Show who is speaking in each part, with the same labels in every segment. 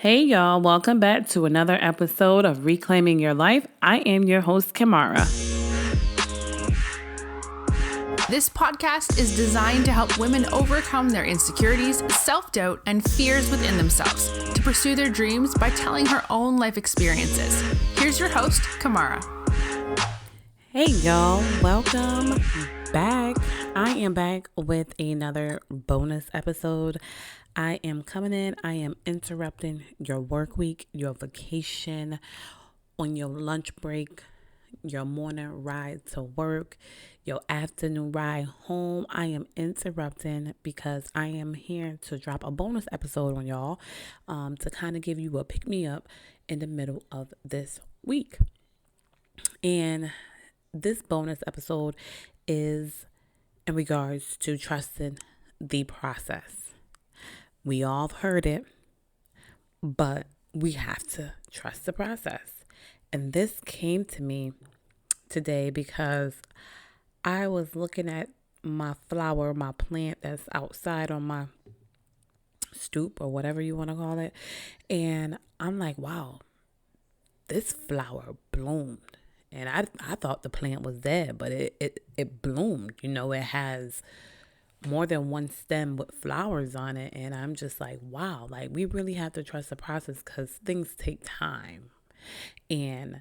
Speaker 1: Hey y'all, welcome back to another episode of Reclaiming Your Life. I am your host, Kamara.
Speaker 2: This podcast is designed to help women overcome their insecurities, self-doubt, and fears within themselves to pursue their dreams by telling her own life experiences. Here's your host, Kamara.
Speaker 1: Hey y'all, welcome back. I am back with another bonus episode. I am coming in. I am interrupting your work week, your vacation, on your lunch break, your morning ride to work, your afternoon ride home. I am interrupting because I am here to drop a bonus episode on y'all to kind of give you a pick me up in the middle of this week. And this bonus episode is in regards to trusting the process. We all have heard it, but we have to trust the process. And this came to me today because I was looking at my flower, my plant that's outside on my stoop or whatever you want to call it. And I'm like, wow, this flower bloomed. And I thought the plant was dead, but it bloomed. You know, it has more than one stem with flowers on it. And I'm just like, wow, like we really have to trust the process because things take time. And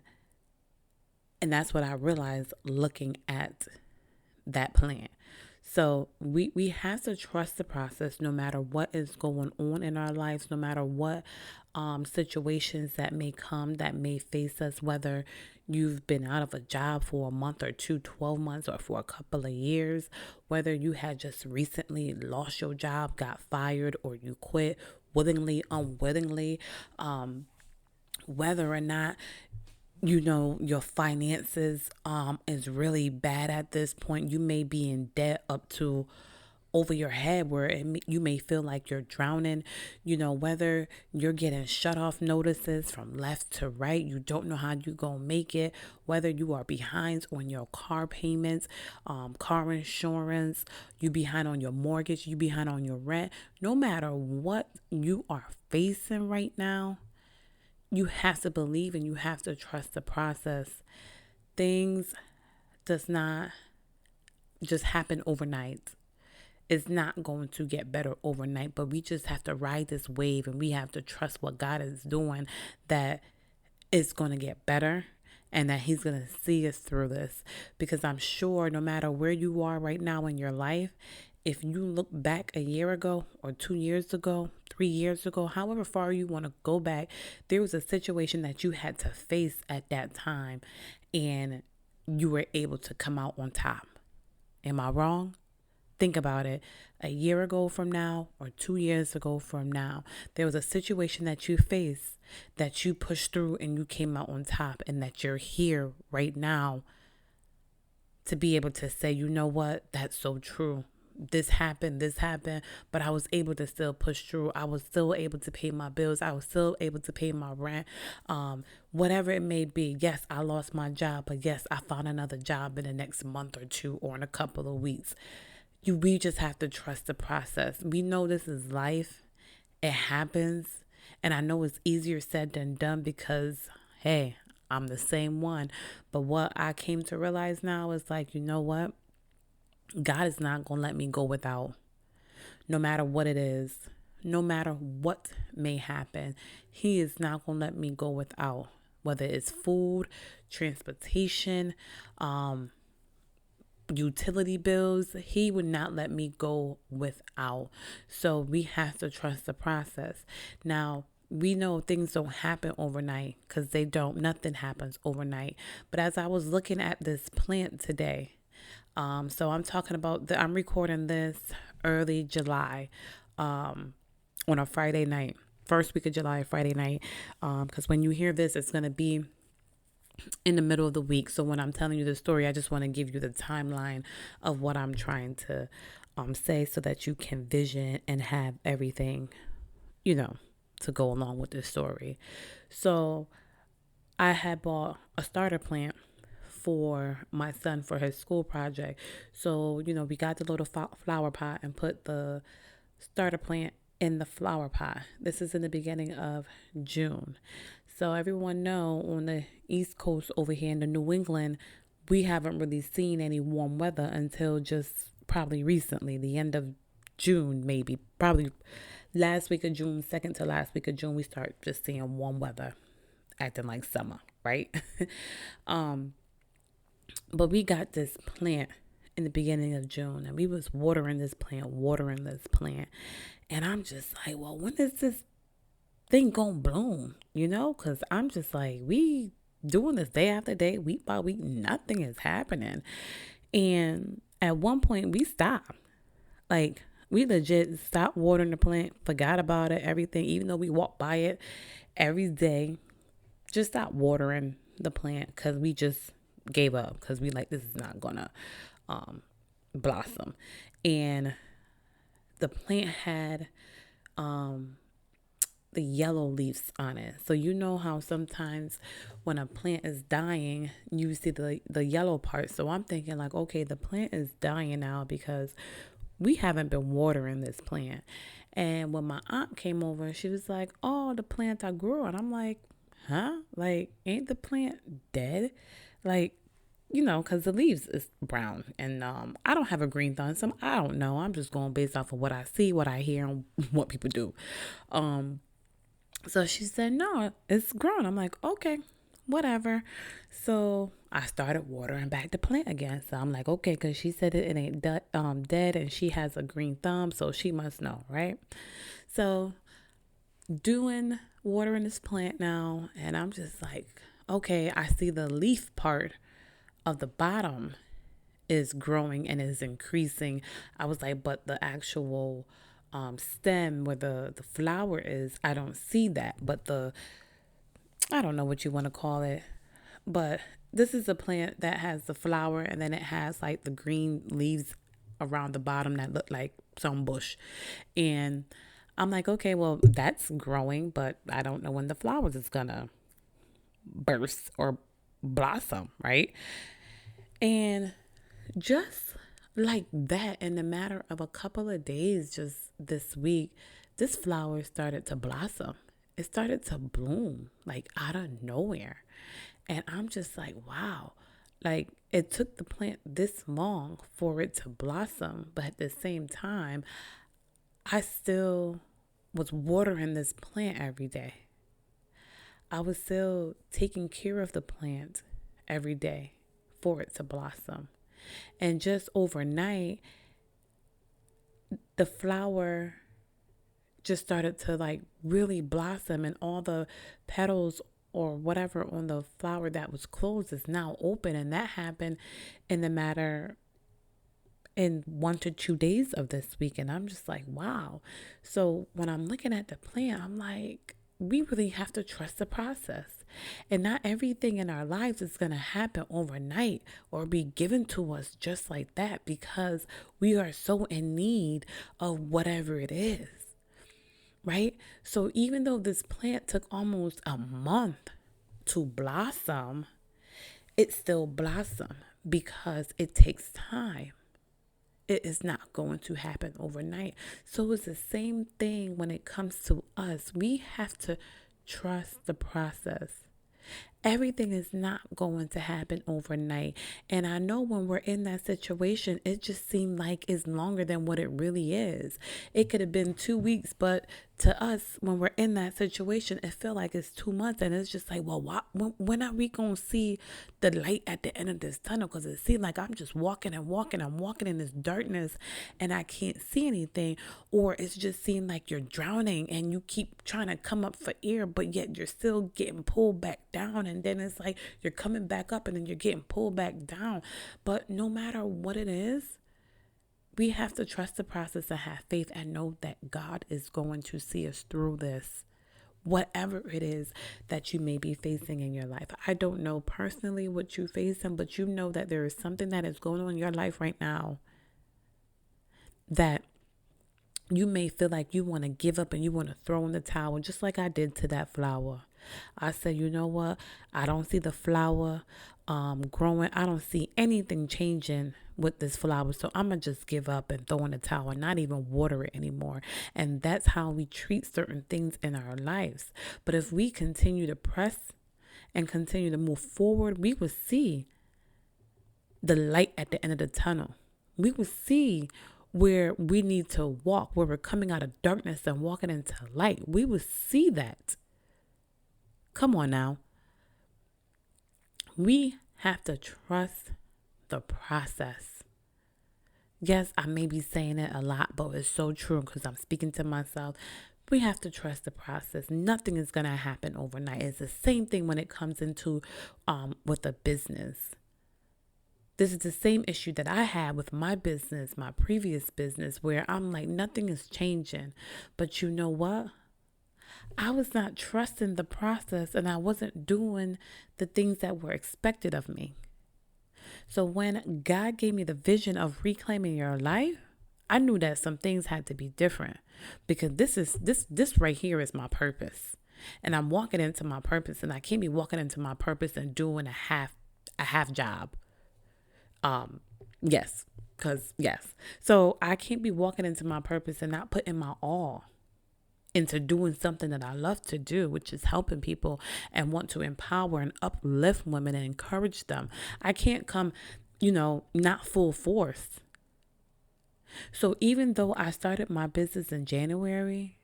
Speaker 1: that's what I realized looking at that plant. So we have to trust the process no matter what is going on in our lives, no matter what situations that may come, that may face us, whether you've been out of a job for a month or two, 12 months, or for a couple of years, whether you had just recently lost your job, got fired, or you quit willingly, unwittingly, whether or not you know your finances is really bad at this point. You may be in debt up to over your head where you may feel like you're drowning, you know, whether you're getting shut off notices from left to right, you don't know how you gonna make it, whether you are behind on your car payments, car insurance, you behind on your mortgage, you behind on your rent. No matter what you are facing right now, you have to believe and you have to trust the process. Things does not just happen overnight. It's not going to get better overnight, but we just have to ride this wave and we have to trust what God is doing, that it's going to get better and that He's going to see us through this. Because I'm sure no matter where you are right now in your life, if you look back a year ago or 2 years ago, 3 years ago, however far you want to go back, there was a situation that you had to face at that time and you were able to come out on top. Am I wrong? Think about it. A year ago from now or 2 years ago from now, there was a situation that you faced that you pushed through and you came out on top, and that you're here right now to be able to say, you know what, that's so true. This happened, but I was able to still push through. I was still able to pay my bills. I was still able to pay my rent. Whatever it may be. Yes, I lost my job, but yes, I found another job in the next month or two or in a couple of weeks. We just have to trust the process. We know this is life. It happens. And I know it's easier said than done because, hey, I'm the same one. But what I came to realize now is like, you know what? God is not going to let me go without. No matter what it is, no matter what may happen, He is not going to let me go without. Whether it's food, transportation, utility bills, He would not let me go without. So we have to trust the process. Now, we know things don't happen overnight because they don't. Nothing happens overnight. But as I was looking at this plant today, so I'm talking about I'm recording this early July, on a Friday night, first week of July, Friday night, because when you hear this, it's going to be in the middle of the week. So when I'm telling you the story, I just want to give you the timeline of what I'm trying to say so that you can vision and have everything, you know, to go along with the story. So I had bought a starter plant for my son for his school project. So, you know, we got the little flower pot and put the starter plant in the flower pot. This is in the beginning of June. So everyone know on the East Coast over here in the New England, we haven't really seen any warm weather until just probably recently, the end of June, maybe probably last week of June, second to last week of June, we start just seeing warm weather acting like summer, right? But we got this plant in the beginning of June, and we was watering this plant. And I'm just like, well, when is this thing gonna bloom? Because I'm just like, we doing this day after day, week by week, nothing is happening. And at one point we stopped. Like, we legit stopped watering the plant, forgot about it, everything, even though we walk by it every day, just stopped watering the plant because we just gave up, because we like, this is not gonna blossom. And the plant had the yellow leaves on it. So you know how sometimes when a plant is dying, you see the yellow part. So I'm thinking like, okay, the plant is dying now because we haven't been watering this plant. And when my aunt came over, she was like, oh, the plant I grew. And I'm like, huh? Like, ain't the plant dead? Like, because the leaves is brown. And I don't have a green thumb, so I don't know. I'm just going based off of what I see, what I hear, and what people do. So she said, no, it's grown. I'm like, okay, whatever. So I started watering back the plant again. So I'm like, okay, because she said it ain't dead, and she has a green thumb, so she must know, right? So watering this plant now, and I'm just like, okay, I see the leaf part of the bottom is growing and is increasing. I was like, but the actual stem where the flower is, I don't see that. But I don't know what you want to call it, but this is a plant that has the flower, and then it has like the green leaves around the bottom that look like some bush. And I'm like, okay, well, that's growing, but I don't know when the flowers is gonna burst or blossom, right? And just like that, in a matter of a couple of days, just this week, this flower started to blossom. It started to bloom like out of nowhere. And I'm just like, wow, like it took the plant this long for it to blossom. But at the same time, I still was watering this plant every day. I was still taking care of the plant every day for it to blossom. And just overnight, the flower just started to like really blossom, and all the petals or whatever on the flower that was closed is now open. And that happened in 1 to 2 days of this week. And I'm just like, wow. So when I'm looking at the plant, I'm like, we really have to trust the process. And not everything in our lives is going to happen overnight or be given to us just like that, because we are so in need of whatever it is, right? So even though this plant took almost a month to blossom, it still blossomed because it takes time. It is not going to happen overnight. So it's the same thing when it comes to us. We have to trust the process. Everything is not going to happen overnight. And I know when we're in that situation, it just seemed like it's longer than what it really is. It could have been 2 weeks, but to us, when we're in that situation, it felt like it's 2 months. And it's just like, well, when are we going to see the light at the end of this tunnel? Because it seemed like I'm just walking and walking. I'm walking in this darkness and I can't see anything. Or it's just seemed like you're drowning and you keep trying to come up for air, but yet you're still getting pulled back down. And then it's like you're coming back up and then you're getting pulled back down. But no matter what it is, we have to trust the process and have faith and know that God is going to see us through this, whatever it is that you may be facing in your life. I don't know personally what you're facing, but you know that there is something that is going on in your life right now that you may feel like you want to give up and you want to throw in the towel, just like I did to that flower. I said, you know what? I don't see the flower growing. I don't see anything changing with this flower. So I'm going to just give up and throw in the towel and not even water it anymore. And that's how we treat certain things in our lives. But if we continue to press and continue to move forward, we will see the light at the end of the tunnel. We will see where we need to walk, where we're coming out of darkness and walking into light. We will see that. Come on now. We have to trust the process. Yes, I may be saying it a lot, but it's so true because I'm speaking to myself. We have to trust the process. Nothing is going to happen overnight. It's the same thing when it comes into with a business. This is the same issue that I had with my business, my previous business, where I'm like, nothing is changing. But you know what? I was not trusting the process and I wasn't doing the things that were expected of me. So when God gave me the vision of reclaiming your life, I knew that some things had to be different because this right here is my purpose. And I'm walking into my purpose, and I can't be walking into my purpose and doing a half job. Yes. So I can't be walking into my purpose and not putting my all into doing something that I love to do, which is helping people and want to empower and uplift women and encourage them. I can't come, not full force. So even though I started my business in January,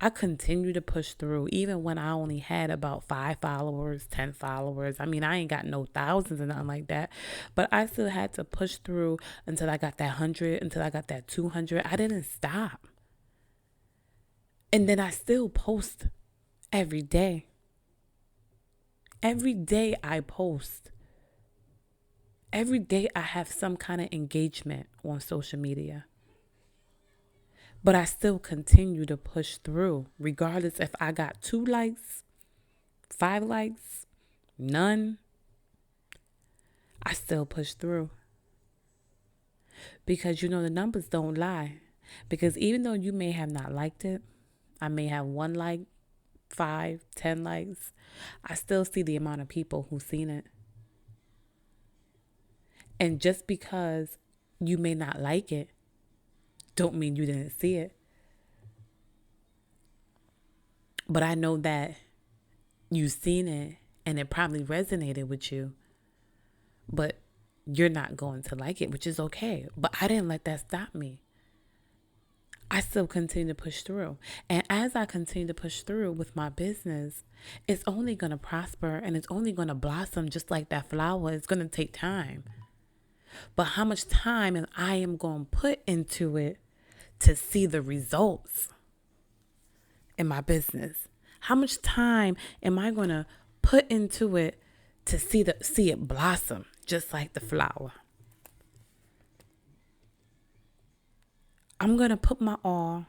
Speaker 1: I continue to push through even when I only had about 5 followers, 10 followers. I mean, I ain't got no thousands and nothing like that, but I still had to push through until I got that 100, until I got that 200. I didn't stop. And then I still post every day. Every day I post. Every day I have some kind of engagement on social media. But I still continue to push through, regardless if I got 2 likes, 5 likes, none. I still push through. Because the numbers don't lie. Because even though you may have not liked it, I may have 1 like, 5, 10 likes, I still see the amount of people who've seen it. And just because you may not like it, don't mean you didn't see it. But I know that you've seen it and it probably resonated with you. But you're not going to like it, which is okay. But I didn't let that stop me. I still continue to push through. And as I continue to push through with my business, it's only going to prosper and it's only going to blossom just like that flower. It's going to take time. But how much time I am going to put into it to see the results in my business? How much time am I going to put into it to see it blossom just like the flower? I'm going to put my all,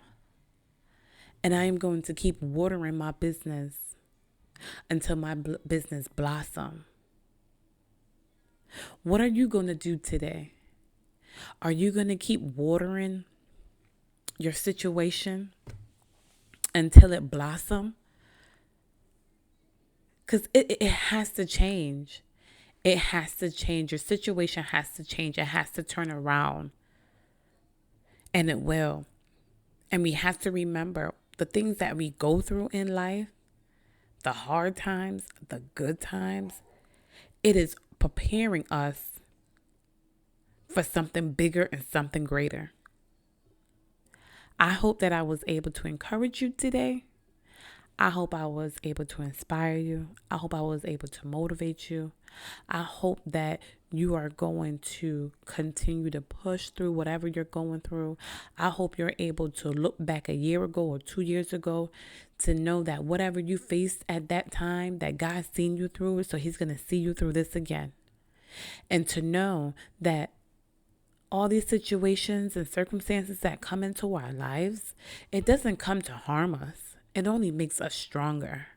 Speaker 1: and I am going to keep watering my business until my business blossom. What are you going to do today? Are you going to keep watering your situation until it blossom? Because it has to change. It has to change. Your situation has to change. It has to turn around. And it will. And we have to remember the things that we go through in life, the hard times, the good times, it is preparing us for something bigger and something greater. I hope that I was able to encourage you today. I hope I was able to inspire you. I hope I was able to motivate you. I hope that you are going to continue to push through whatever you're going through. I hope you're able to look back a year ago or 2 years ago to know that whatever you faced at that time, that God's seen you through it, so he's going to see you through this again. And to know that all these situations and circumstances that come into our lives, it doesn't come to harm us. It only makes us stronger.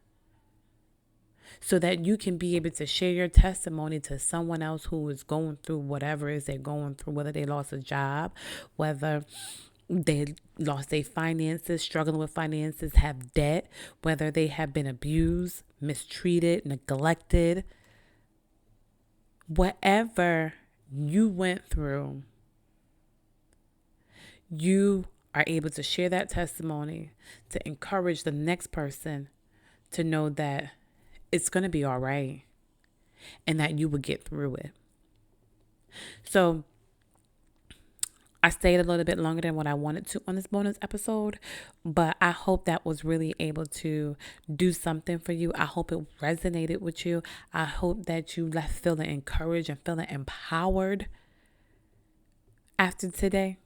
Speaker 1: So that you can be able to share your testimony to someone else who is going through whatever it is they're going through, whether they lost a job, whether they lost their finances, struggling with finances, have debt, whether they have been abused, mistreated, neglected. whatever you went through, you are able to share that testimony to encourage the next person to know that it's going to be all right and that you will get through it. So I stayed a little bit longer than what I wanted to on this bonus episode, but I hope that was really able to do something for you. I hope it resonated with you. I hope that you left feeling encouraged and feeling empowered after today.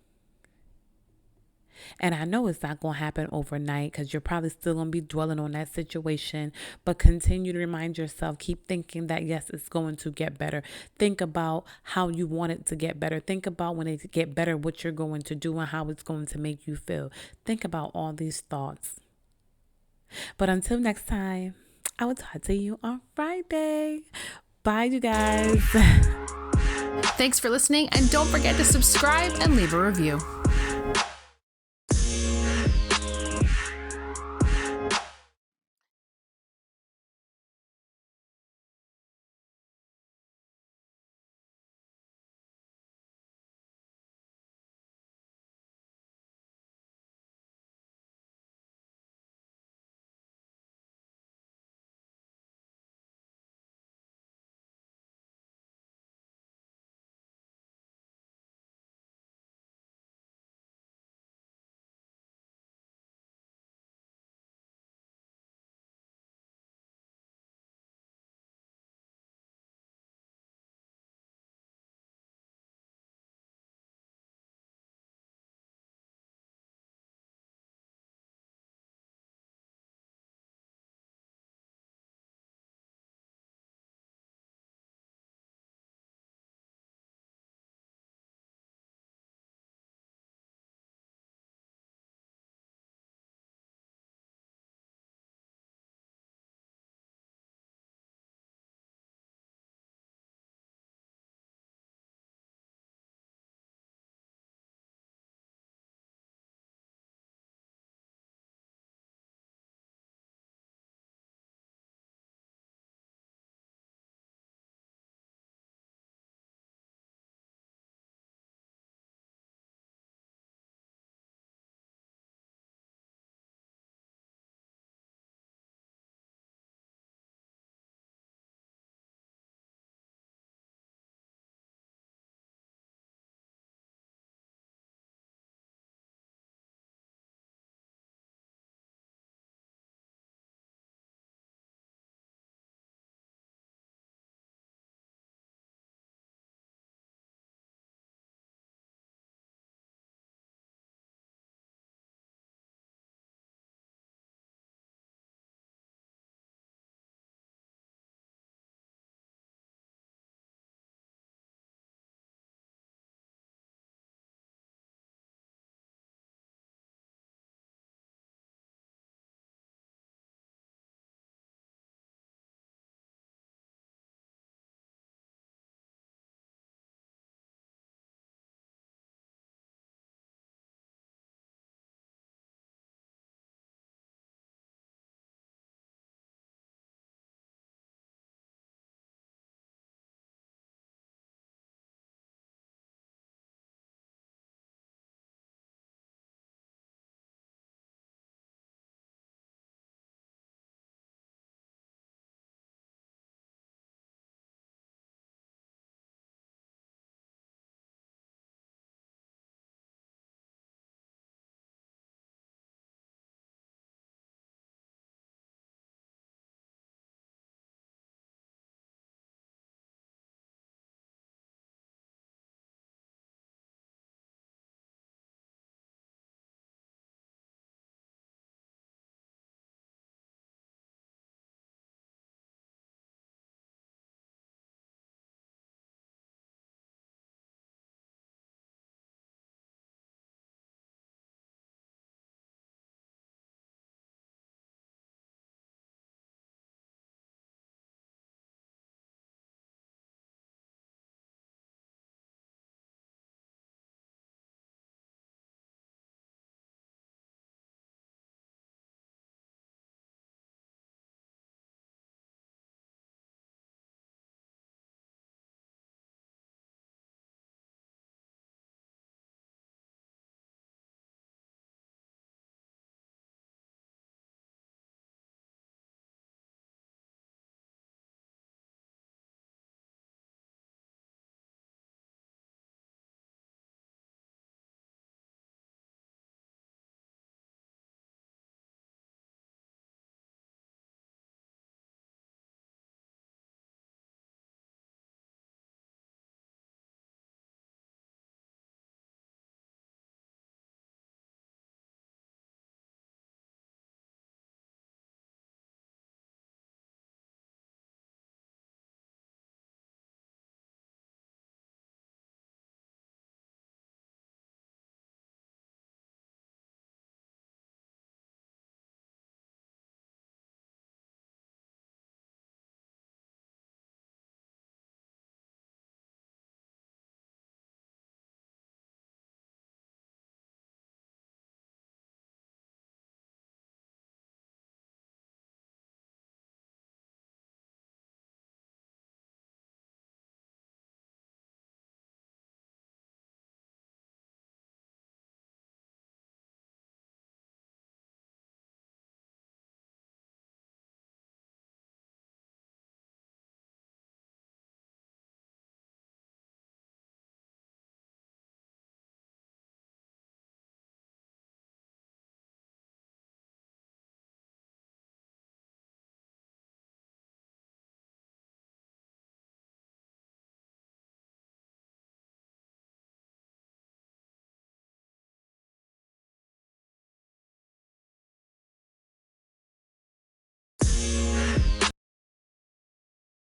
Speaker 1: And I know it's not going to happen overnight because you're probably still going to be dwelling on that situation, but continue to remind yourself, keep thinking that yes, it's going to get better. Think about how you want it to get better. Think about when it get better, what you're going to do and how it's going to make you feel. Think about all these thoughts. But until next time, I will talk to you on Friday. Bye, you guys.
Speaker 2: Thanks for listening, and don't forget to subscribe and leave a review.